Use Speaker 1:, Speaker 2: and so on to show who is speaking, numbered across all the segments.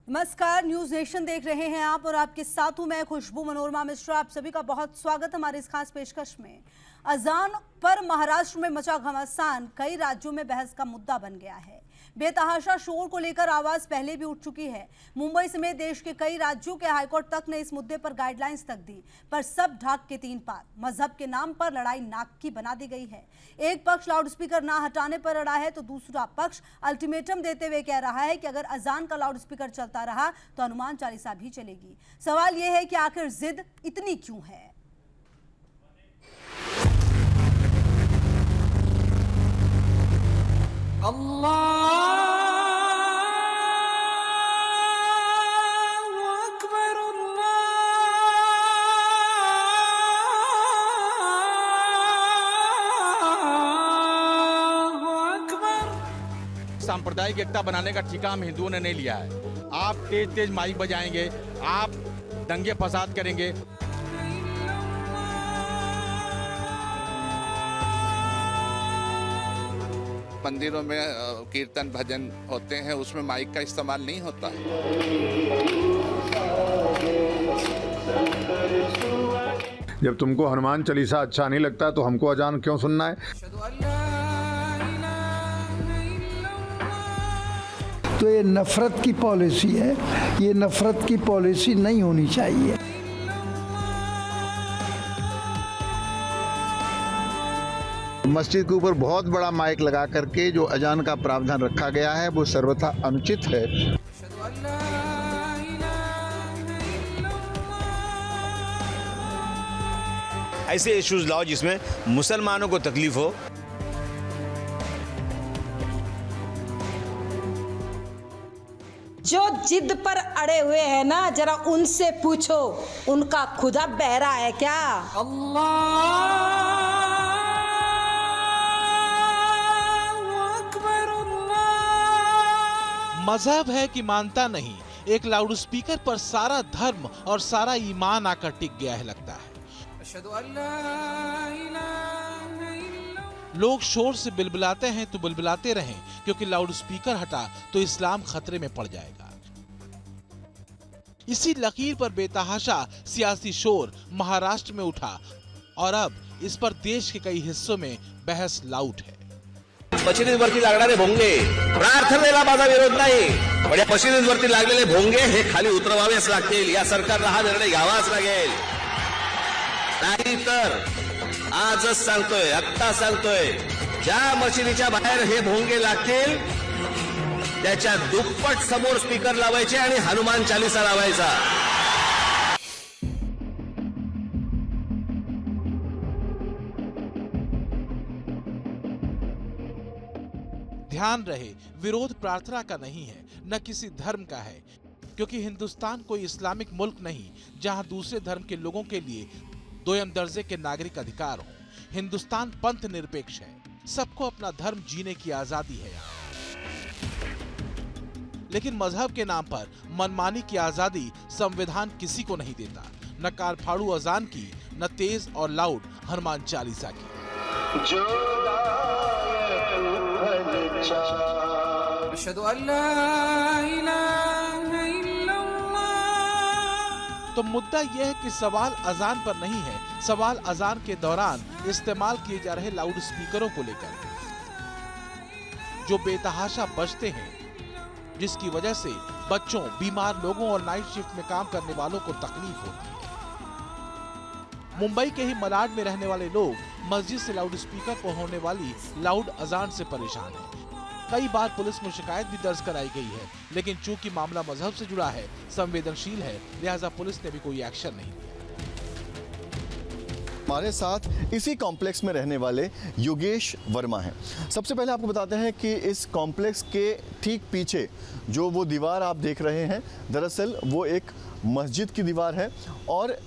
Speaker 1: नमस्कार, news nation देख रहे हैं आप और आपके साथ हूं मैं खुशबू मनोरमा मिश्रा। आप सभी का बहुत स्वागत हमारे इस खास पेशकश में। अजान पर महाराष्ट्र में मचा घमासान कई राज्यों में बहस का मुद्दा बन गया है। बेतहाशा शोर को लेकर आवाज पहले भी उठ चुकी है। मुंबई समेत देश के कई राज्यों के हाईकोर्ट तक ने इस मुद्दे पर गाइडलाइंस तक दी, पर सब ढाक के तीन पार। मजहब के नाम पर लड़ाई नाक की बना दी गई है। एक पक्ष लाउडस्पीकर ना हटाने पर अड़ा है तो दूसरा पक्ष अल्टीमेटम देते हुए कह रहा है कि अगर अजान का लाउडस्पीकर चलता रहा तो हनुमान चालीसा भी चलेगी। सवाल यह है कि आखिर जिद इतनी क्यों है।
Speaker 2: सांप्रदायिक एकता बनाने का ठेका हम हिंदुओं ने नहीं लिया है। आप तेज तेज माइक बजाएंगे, आप दंगे फसाद करेंगे।
Speaker 3: मंदिरों में कीर्तन भजन होते हैं, उसमें माइक का इस्तेमाल नहीं होता।
Speaker 4: जब तुमको हनुमान चालीसा अच्छा नहीं लगता तो हमको अजान क्यों सुनना है?
Speaker 5: तो ये नफरत की पॉलिसी है, ये नफरत की पॉलिसी नहीं होनी चाहिए।
Speaker 6: मस्जिद के ऊपर बहुत बड़ा माइक लगा करके जो अजान का प्रावधान रखा गया है वो सर्वथा अनुचित है।
Speaker 7: ऐसे इश्यूज लाओ जिसमें मुसलमानों को तकलीफ हो।
Speaker 8: जो जिद पर अड़े हुए हैं ना, जरा उनसे पूछो उनका खुदा बहरा है क्या?
Speaker 9: मजहब है कि मानता नहीं, एक लाउडस्पीकर पर सारा धर्म और सारा ईमान आकर टिक गया है लगता है। लोग शोर से बिलबिलाते हैं तो बिलबिलाते रहें, क्योंकि लाउडस्पीकर हटा तो इस्लाम खतरे में पड़ जाएगा। इसी लकीर पर बेतहाशा सियासी शोर महाराष्ट्र में उठा और अब इस पर देश के कई हिस्सों में बहस लाउड है।
Speaker 7: मशिदींवरती लागणारे भोंगे, प्रार्थनेला माझा विरोध नाही, पण या मशिदींवरती लागलेले भोंगे हे खाली उतरवावेच लागतील। या सरकारला हा निर्णय घ्यावाच लागेल, नाहीतर आजच सांगतोय, आत्ता सांगतोय, ज्या मशिदीच्या बाहेर हे भोंगे लागतील त्याच्या दुप्पट समोर स्पीकर लावायचे आणि हनुमान चालीसा लावायचा।
Speaker 9: ध्यान रहे, विरोध प्रार्थना का नहीं है, न किसी धर्म का है, क्योंकि हिंदुस्तान कोई इस्लामिक मुल्क नहीं जहां दूसरे धर्म के लोगों के लिए दोयम दर्जे के नागरिक अधिकार हो। हिंदुस्तान पंथ निरपेक्ष है, सबको अपना धर्म जीने की आजादी है। लेकिन मजहब के नाम पर मनमानी की आजादी संविधान किसी को नहीं देता, न कार फाड़ू अजान की, न तेज और लाउड हनुमान चालीसा की। तो मुद्दा यह है कि सवाल अजान पर नहीं है, सवाल अजान के दौरान इस्तेमाल किए जा रहे लाउड स्पीकरों को लेकर, जो बेतहाशा बजते हैं, जिसकी वजह से बच्चों, बीमार लोगों और नाइट शिफ्ट में काम करने वालों को तकलीफ होती है। मुंबई के ही मलाड में रहने वाले लोग मस्जिद से लाउड स्पीकर पर होने वाली लाउड अजान से परेशान हैं। कई बार पुलिस में शिकायत भी दर्ज कराई गई है, लेकिन चूंकि मामला मजहब से जुड़ा है, संवेदनशील है, लिहाजा पुलिस ने भी कोई एक्शन नहीं लिया।
Speaker 10: हमारे साथ इसी कॉम्प्लेक्स में रहने वाले योगेश वर्मा हैं। सबसे पहले आपको बताते हैं कि इस कॉम्प्लेक्स के ठीक पीछे जो वो दीवार आप देख रहे हैं, दरअसल वो एक मस्जिद की दीवार है और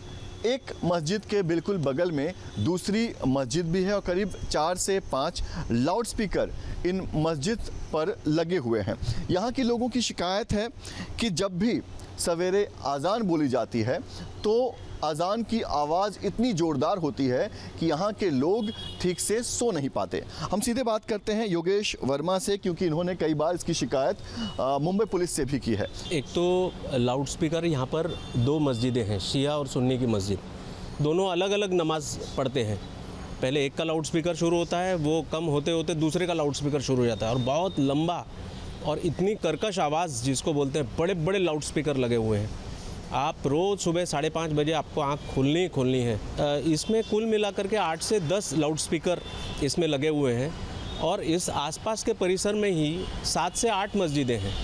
Speaker 10: एक मस्जिद के बिल्कुल बगल में दूसरी मस्जिद भी है और करीब 4 से 5 लाउड स्पीकर इन मस्जिद पर लगे हुए हैं। यहाँ के लोगों की शिकायत है कि जब भी सवेरे आज़ान बोली जाती है तो अजान की आवाज़ इतनी ज़ोरदार होती है कि यहाँ के लोग ठीक से सो नहीं पाते। हम सीधे बात करते हैं योगेश वर्मा से, क्योंकि इन्होंने कई बार इसकी शिकायत मुंबई पुलिस से भी की है।
Speaker 11: एक तो लाउड स्पीकर, यहाँ पर 2 मस्जिदें हैं, शिया और सुन्नी की मस्जिद, दोनों अलग अलग नमाज पढ़ते हैं। पहले एक का लाउड स्पीकर शुरू होता है, वो कम होते होते दूसरे का लाउड स्पीकर शुरू हो जाता है, और बहुत लंबा और इतनी कर्कश आवाज़ जिसको बोलते हैं, बड़े बड़े लाउड स्पीकर लगे हुए हैं। आप रोज़ सुबह 5:30 बजे आपको आँख खोलनी है। इसमें कुल मिलाकर के 8 से 10 लाउड स्पीकर इसमें लगे हुए हैं, और इस आसपास के परिसर में ही 7 से 8 मस्जिदें हैं,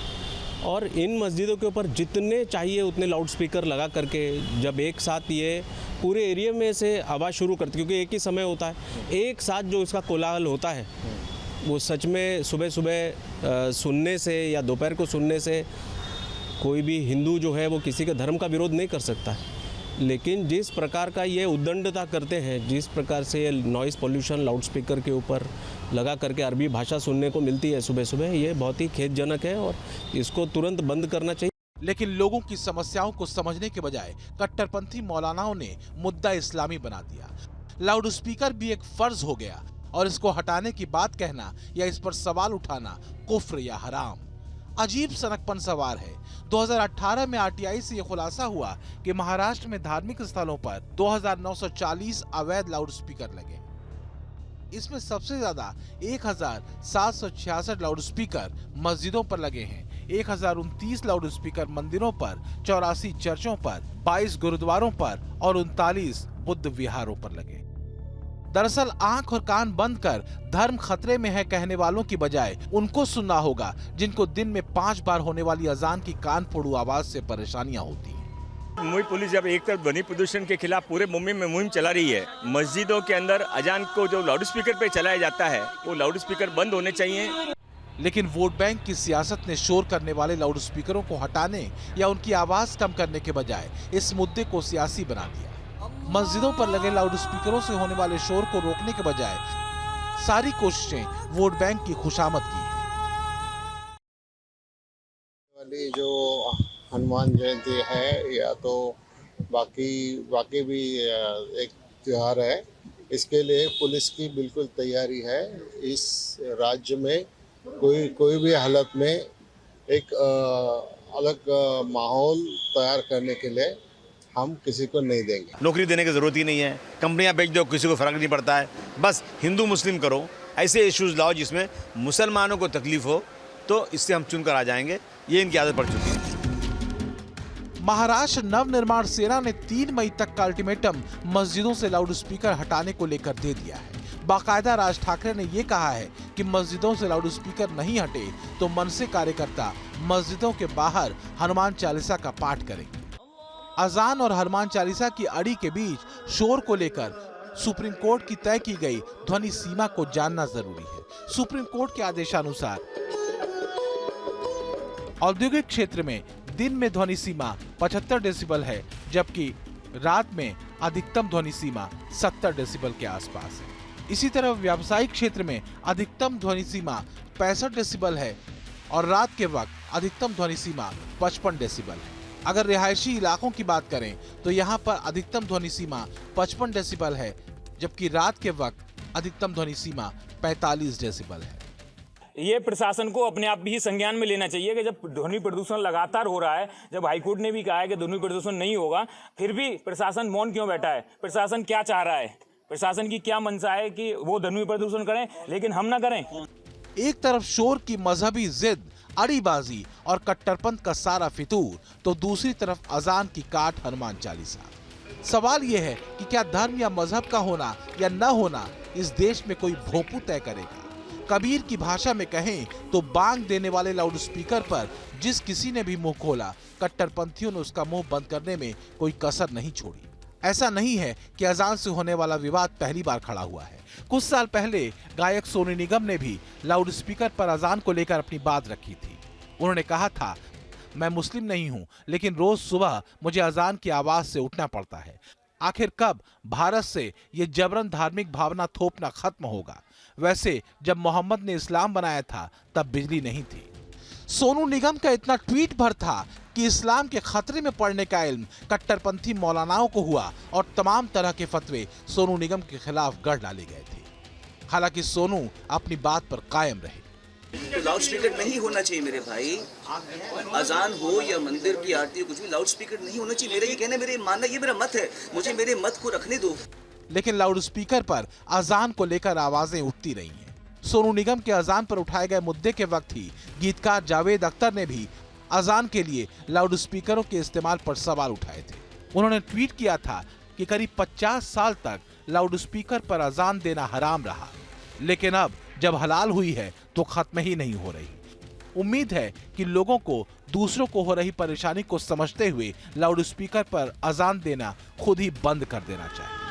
Speaker 11: और इन मस्जिदों के ऊपर जितने चाहिए उतने लाउड स्पीकर लगा करके जब एक साथ ये पूरे एरिया में से आवाज़ शुरू करती, क्योंकि एक ही समय होता है, एक साथ जो इसका कोलाहल होता है वो सच में सुबह सुबह सुनने से या दोपहर को सुनने से कोई भी हिंदू जो है वो किसी के धर्म का विरोध नहीं कर सकता है। लेकिन जिस प्रकार का ये उद्दंडता करते हैं, जिस प्रकार से ये नॉइज़ पोल्यूशन लाउड स्पीकर के ऊपर लगा करके अरबी भाषा सुनने को मिलती है सुबह सुबह, ये बहुत ही खेदजनक है और इसको तुरंत बंद करना चाहिए।
Speaker 9: लेकिन लोगों की समस्याओं को समझने के बजाय कट्टरपंथी मौलानाओं ने मुद्दा इस्लामी बना दिया। लाउड स्पीकर भी एक फर्ज हो गया, और इसको हटाने की बात कहना या इस पर सवाल उठाना कुफ्र या हराम। अजीब सनकपन सवार है। 2018 में आरटीआई से यह खुलासा हुआ कि महाराष्ट्र में धार्मिक स्थलों पर 2940 अवैध लाउड स्पीकर लगे। इसमें सबसे ज्यादा 1766 लाउड स्पीकर मस्जिदों पर लगे हैं, 1029 लाउड स्पीकर मंदिरों पर, 84 चर्चों पर, 22 गुरुद्वारों पर और 39 बुद्ध विहारों पर लगे। दरअसल आंख और कान बंद कर धर्म खतरे में है कहने वालों की बजाय उनको सुनना होगा जिनको दिन में 5 बार होने वाली अजान की कान फोड़ू आवाज से परेशानियां होती हैं।
Speaker 12: मुंबई पुलिस जब एक तरफ ध्वनि प्रदूषण के खिलाफ पूरे मुंबई में मुहिम चला रही है, मस्जिदों के अंदर अजान को जो लाउड स्पीकर पे चलाया जाता है वो लाउड स्पीकर बंद होने चाहिए।
Speaker 9: लेकिन वोट बैंक की सियासत ने शोर करने वाले लाउड स्पीकरों को हटाने या उनकी आवाज कम करने के बजाय इस मुद्दे को सियासी बना दिया। मस्जिदों पर लगे लाउड स्पीकरों से होने वाले शोर को रोकने के बजाय सारी कोशिशें वोट बैंक की खुशामद की है।
Speaker 13: वाली जो हनुमान जयंती है या तो बाकी भी एक त्योहार है, इसके लिए पुलिस की बिल्कुल तैयारी है। इस राज्य में कोई भी हालत में एक अलग माहौल तैयार करने के लिए हम किसी को नहीं देंगे।
Speaker 12: नौकरी देने की जरूरत ही नहीं है, कंपनियां बेच दो, किसी को फर्क नहीं पड़ता है। बस हिंदू मुस्लिम करो, ऐसे इश्यूज लाओ जिसमें मुसलमानों को तकलीफ हो, तो इससे हम चुनकर आ जाएंगे। ये इनकी आदत पड़ चुकी है।
Speaker 9: महाराष्ट्र नवनिर्माण सेना ने 3 मई तक का अल्टीमेटम मस्जिदों से लाउड स्पीकर हटाने को लेकर दे दिया है। बाकायदा राज ठाकरे ने ये कहा है कि मस्जिदों से लाउड स्पीकर नहीं हटे तो मनसे कार्यकर्ता मस्जिदों के बाहर हनुमान चालीसा का पाठ करेंगे। अजान और हनुमान चालीसा की अड़ी के बीच शोर को लेकर सुप्रीम कोर्ट की तय की गई ध्वनि सीमा को जानना जरूरी है। सुप्रीम कोर्ट के आदेशानुसार औद्योगिक क्षेत्र में दिन में ध्वनि सीमा 75 डेसिबल है, जबकि रात में अधिकतम ध्वनि सीमा 70 डेसिबल के आसपास है। इसी तरह व्यावसायिक क्षेत्र में अधिकतम ध्वनि सीमा 65 डेसिबल है और रात के वक्त अधिकतम ध्वनि सीमा 55 डेसिबल है। अगर रिहायशी इलाकों की बात करें तो यहाँ पर अधिकतम ध्वनि सीमा 55 डेसिबल है, जबकि रात के वक्त अधिकतम ध्वनि सीमा 45 डेसिबल है।
Speaker 14: ये प्रशासन को अपने आप भी संज्ञान में लेना चाहिए कि जब ध्वनि प्रदूषण लगातार हो रहा है, जब हाईकोर्ट ने भी कहा है कि ध्वनि प्रदूषण नहीं होगा, फिर भी प्रशासन मौन क्यों बैठा है? प्रशासन क्या चाह रहा है? प्रशासन की क्या मंशा है कि वो ध्वनि प्रदूषण करें लेकिन हम ना करें?
Speaker 9: एक तरफ शोर की मजहबी जिद, अड़ीबाजी और कट्टरपंथ का सारा फितूर, तो दूसरी तरफ अजान की काट हनुमान चालीसा। सवाल यह है कि क्या धर्म या मजहब का होना या न होना इस देश में कोई भोंपू तय करेगा? कबीर की भाषा में कहें तो बांग देने वाले लाउड स्पीकर पर जिस किसी ने भी मुंह खोला, कट्टरपंथियों ने उसका मुंह बंद करने में कोई कसर नहीं छोड़ी। ऐसा नहीं है कि अजान से होने वाला विवाद पहली बार खड़ा हुआ है। कुछ साल पहले गायक सोनू निगम ने भी लाउड स्पीकर पर अजान को लेकर अपनी बात रखी थी। उन्होंने कहा था, मैं मुस्लिम नहीं हूं, लेकिन रोज सुबह मुझे अजान की आवाज से उठना पड़ता है। आखिर कब भारत से ये जबरन धार्मिक भावना थोपना खत्म होगा? वैसे जब मोहम्मद ने इस्लाम बनाया था तब बिजली नहीं थी। सोनू निगम का इतना ट्वीट भर था कि इस्लाम के खतरे में पड़ने का इल्म कट्टरपंथी मौलानाओं को हुआ और तमाम तरह के फतवे सोनू निगम के खिलाफ गढ़ डाले गए थे। हालांकि सोनू अपनी बात पर कायम रहे।
Speaker 15: तो लाउड स्पीकर नहीं होना चाहिए मेरे भाई, अजान हो या मंदिर की आरती हो, कुछ भी लाउड स्पीकर नहीं होना चाहिए। मेरा ये कहना, मेरे मानना, ये मेरा मत है, मुझे मेरे मत को रखने दो।
Speaker 9: लेकिन लाउड स्पीकर पर अजान को लेकर आवाजें उठती रही हैं। सोनू निगम के अजान पर उठाए गए मुद्दे के वक्त ही गीतकार जावेद अख्तर ने भी अजान के लिए लाउड स्पीकरों के इस्तेमाल पर सवाल उठाए थे। उन्होंने ट्वीट किया था कि करीब 50 साल तक लाउड स्पीकर पर अजान देना हराम रहा, लेकिन अब जब हलाल हुई है तो खत्म ही नहीं हो रही। उम्मीद है कि लोगों को दूसरों को हो रही परेशानी को समझते हुए लाउड स्पीकर पर अजान देना खुद ही बंद कर देना चाहिए।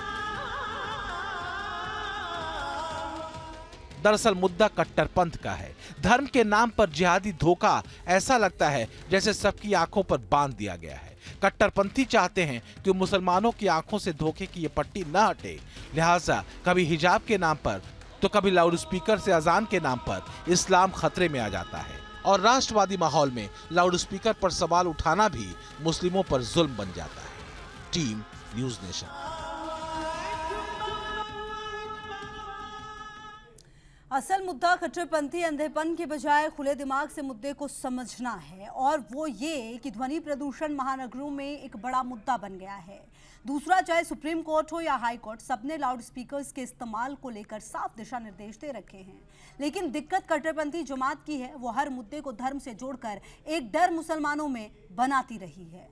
Speaker 9: दरअसल मुद्दा कट्टरपंथ का है। धर्म के नाम पर जिहादी धोखा ऐसा लगता है जैसे सबकी आंखों पर बांध दिया गया है। कट्टरपंथी चाहते हैं कि मुसलमानों की आंखों से धोखे की ये पट्टी न हटे, लिहाजा कभी हिजाब के नाम पर तो कभी लाउड स्पीकर से अजान के नाम पर इस्लाम खतरे में आ जाता है। और राष्ट्रवादी माहौल में लाउड स्पीकर पर सवाल उठाना भी मुस्लिमों पर जुल्म बन जाता है। Team News nation.
Speaker 1: असल मुद्दा कट्टरपंथी अंधेपन के बजाय खुले दिमाग से मुद्दे को समझना है, और वो ये कि ध्वनि प्रदूषण महानगरों में एक बड़ा मुद्दा बन गया है। दूसरा, चाहे सुप्रीम कोर्ट हो या हाई कोर्ट, सबने लाउड स्पीकर्स के इस्तेमाल को लेकर साफ दिशा निर्देश दे रखे हैं। लेकिन दिक्कत कट्टरपंथी जमात की है, वो हर मुद्दे को धर्म से जोड़कर एक डर मुसलमानों में बनाती रही है।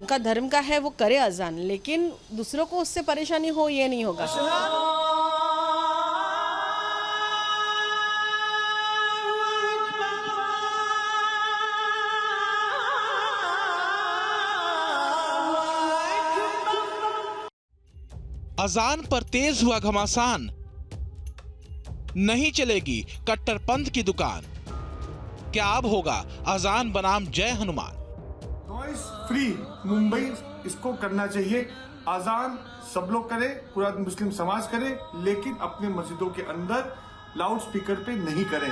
Speaker 8: उनका धर्म का है, वो करे अजान, लेकिन दूसरों को उससे परेशानी हो ये नहीं होगा।
Speaker 9: अजान पर तेज हुआ घमासान, नहीं चलेगी कट्टरपंथ की दुकान। क्या अब होगा अजान बनाम जय हनुमान?
Speaker 16: नॉइज फ्री मुंबई इसको करना चाहिए। अजान सब लोग करे, पूरा मुस्लिम समाज करे, लेकिन अपने मस्जिदों के अंदर लाउड स्पीकर पे नहीं करें।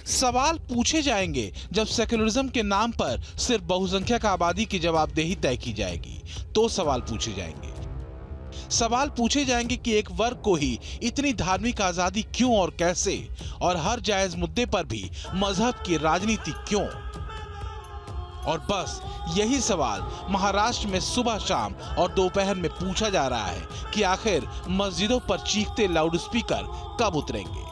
Speaker 9: सवाल पूछे जाएंगे जब सेक्युलरिज्म के नाम पर सिर्फ बहुसंख्यक आबादी की जवाबदेही तय की जाएगी, तो सवाल पूछे जाएंगे। सवाल पूछे जाएंगे कि एक वर्ग को ही इतनी धार्मिक आजादी क्यों और कैसे, और हर जायज मुद्दे पर भी मजहब की राजनीति क्यों। और बस यही सवाल महाराष्ट्र में सुबह शाम और दोपहर में पूछा जा रहा है कि आखिर मस्जिदों पर चीखते लाउड स्पीकर कब उतरेंगे।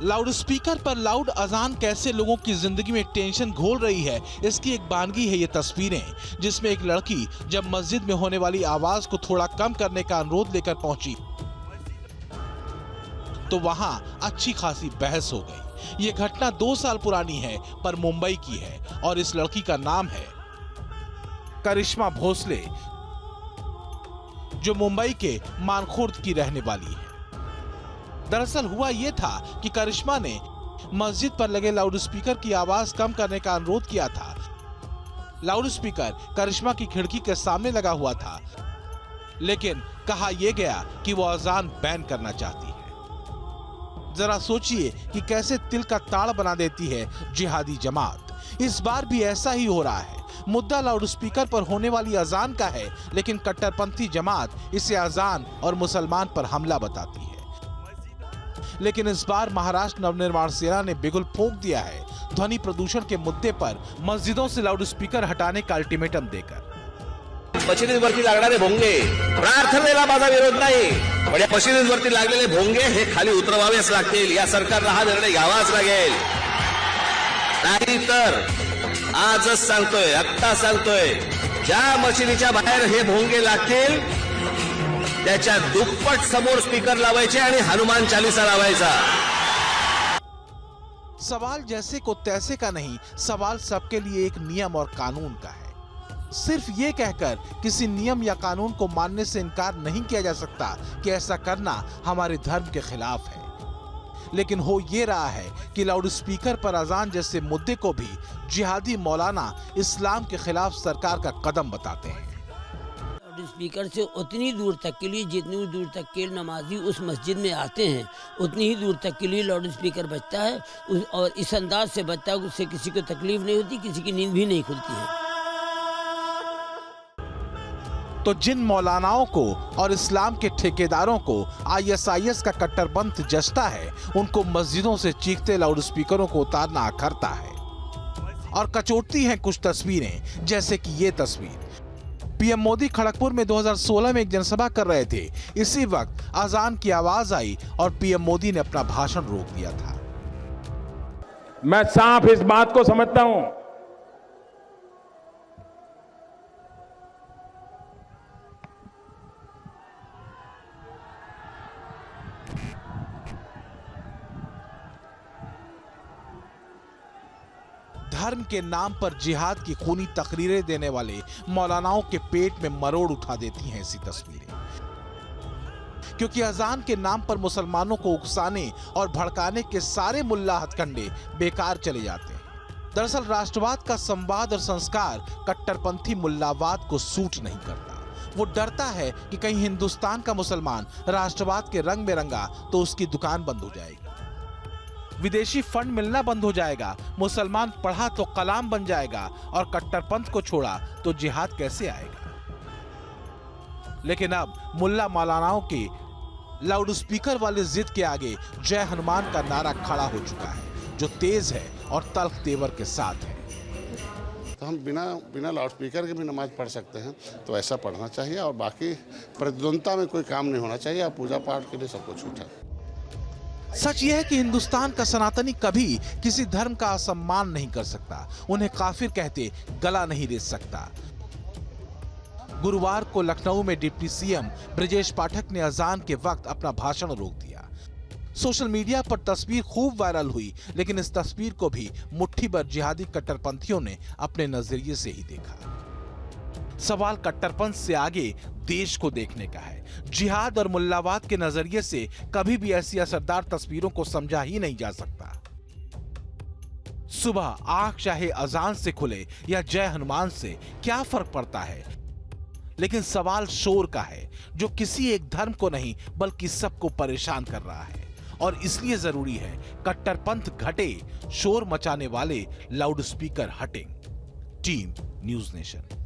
Speaker 9: लाउड स्पीकर पर लाउड अजान कैसे लोगों की जिंदगी में टेंशन घोल रही है, इसकी एक बानगी है ये तस्वीरें, जिसमें एक लड़की जब मस्जिद में होने वाली आवाज को थोड़ा कम करने का अनुरोध लेकर पहुंची तो वहां अच्छी खासी बहस हो गई। ये घटना 2 साल पुरानी है, पर मुंबई की है, और इस लड़की का नाम है करिश्मा भोसले, जो मुंबई के मानखुर्द की रहने वाली है। दरअसल हुआ यह था कि करिश्मा ने मस्जिद पर लगे लाउड स्पीकर की आवाज कम करने का अनुरोध किया था। लाउड स्पीकर करिश्मा की खिड़की के सामने लगा हुआ था, लेकिन कहा यह गया कि वो अजान बैन करना चाहती है। जरा सोचिए कि कैसे तिल का ताड़ बना देती है जिहादी जमात। इस बार भी ऐसा ही हो रहा है। मुद्दा लाउड स्पीकर पर होने वाली अजान का है, लेकिन कट्टरपंथी जमात इसे अजान और मुसलमान पर हमला बताती है। लेकिन इस बार महाराष्ट्र नवनिर्माण सेना ने बिगुल फूंक दिया है, ध्वनि प्रदूषण के मुद्दे पर मस्जिदों से लाउड स्पीकर हटाने का अल्टिमेटम देकर।
Speaker 7: मशिदींवरती लागणारे भोंगे, प्रार्थनेला माझा विरोध नाही, पण या मशिदींवरती लागलेले भोंगे हे खाली उतरवावेच लागतील। या सरकारला हा निर्णय घ्यावाच लागेल, नाहीतर आजच सांगतोय, आत्ता सांगतोय, ज्या मशिदीच्या बाहेर हे भोंगे लागतील त्याच्या दुप्पट समोर स्पीकर लावायचे आणि हनुमान चालीसा लावायचा।
Speaker 9: सवाल जैसे को तैसे का नहीं, सवाल सबके लिए एक नियम और कानून का है। सिर्फ ये कहकर किसी नियम या कानून को मानने से इनकार नहीं किया जा सकता कि ऐसा करना हमारे धर्म के खिलाफ है। लेकिन हो ये रहा है कि लाउड स्पीकर पर अजान जैसे मुद्दे को भी जिहादी मौलाना इस्लाम के खिलाफ सरकार का कदम बताते हैं।
Speaker 17: लाउड स्पीकर से उतनी दूर तक के लिए, जितनी दूर तक के नमाजी उस मस्जिद में आते हैं, उतनी ही दूर तक के लिए लाउड स्पीकर बजता है और इस अंदाज से बजता है, उससे किसी को तकलीफ नहीं होती, किसी की नींद भी नहीं खुलती है।
Speaker 9: तो जिन मौलानाओं को और इस्लाम के ठेकेदारों को ISIS का कट्टरपंथ जचता है, उनको मस्जिदों से चीखते लाउड स्पीकरों को उतारना अखरता है। और कचोटती हैं कुछ तस्वीरें, जैसे कि ये तस्वीर। पीएम मोदी खड़गपुर में 2016 में एक जनसभा कर रहे थे। इसी वक्त अजान की आवाज आई और पीएम मोदी ने अपना भाषण रोक दिया था।
Speaker 14: मैं साफ इस बात को समझता हूं,
Speaker 9: धर्म के नाम पर जिहाद की खूनी तकरीरें देने वाले मौलानाओं के पेट में मरोड़ उठा देती हैं ऐसी तस्वीरें, क्योंकि अजान के नाम पर मुसलमानों को उकसाने और भड़काने के सारे मुल्ला हथकंडे बेकार चले जाते हैं। दरअसल राष्ट्रवाद का संवाद और संस्कार कट्टरपंथी मुल्लावाद को सूट नहीं करता। वो डरता है कि कहीं हिंदुस्तान का मुसलमान राष्ट्रवाद के रंग में रंगा तो उसकी दुकान बंद हो जाएगी, विदेशी फंड मिलना बंद हो जाएगा, मुसलमान पढ़ा तो कलाम बन जाएगा और कट्टरपंथ को छोड़ा तो जिहाद कैसे आएगा। लेकिन अब मुल्ला मौलानाओं के लाउड स्पीकर वाले जिद के आगे जय हनुमान का नारा खड़ा हो चुका है, जो तेज है और तल्ख तेवर के साथ है।
Speaker 18: तो हम बिना लाउड स्पीकर के भी नमाज पढ़ सकते हैं, तो ऐसा पढ़ना चाहिए और बाकी प्रतिद्वंदता में कोई काम नहीं होना चाहिए। पूजा पाठ के लिए सब कुछ छूट है।
Speaker 9: सच यह है कि हिंदुस्तान का सनातनी कभी किसी धर्म का असम्मान नहीं कर सकता, उन्हें काफिर कहते गला नहीं रेत सकता। गुरुवार को लखनऊ में डिप्टी सीएम ब्रजेश पाठक ने अजान के वक्त अपना भाषण रोक दिया। सोशल मीडिया पर तस्वीर खूब वायरल हुई, लेकिन इस तस्वीर को भी मुट्ठी भर जिहादी कट्टरपंथियों ने अपने नजरिए से ही देखा। सवाल कट्टरपंथ से आगे देश को देखने का है। जिहाद और मुल्लावाद के नजरिए से कभी भी ऐसी असरदार तस्वीरों को समझा ही नहीं जा सकता। सुबह आंख चाहे अजान से खुले या जय हनुमान से, क्या फर्क पड़ता है। लेकिन सवाल शोर का है, जो किसी एक धर्म को नहीं बल्कि सबको परेशान कर रहा है। और इसलिए जरूरी है कट्टरपंथ घटे, शोर मचाने वाले लाउड स्पीकर हटें। Team News nation.